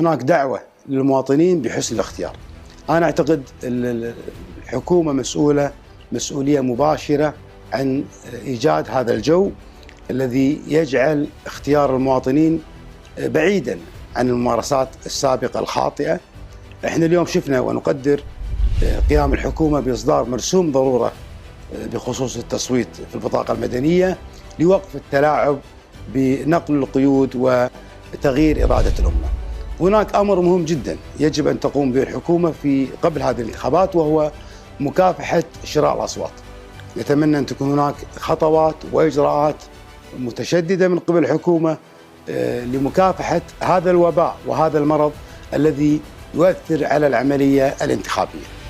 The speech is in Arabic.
هناك دعوة للمواطنين بحسن الاختيار. أنا أعتقد الحكومة مسؤولية مباشرة عن إيجاد هذا الجو الذي يجعل اختيار المواطنين بعيدا عن الممارسات السابقة الخاطئة. احنا اليوم شفنا ونقدر قيام الحكومة بإصدار مرسوم ضرورة بخصوص التصويت في البطاقة المدنية لوقف التلاعب بنقل القيود وتغيير إرادة الأمة. هناك أمر مهم جدا يجب أن تقوم به الحكومة في قبل هذه الانتخابات، وهو مكافحة شراء الأصوات. نتمنى أن تكون هناك خطوات وإجراءات متشددة من قبل الحكومة لمكافحة هذا الوباء وهذا المرض الذي يؤثر على العملية الانتخابية.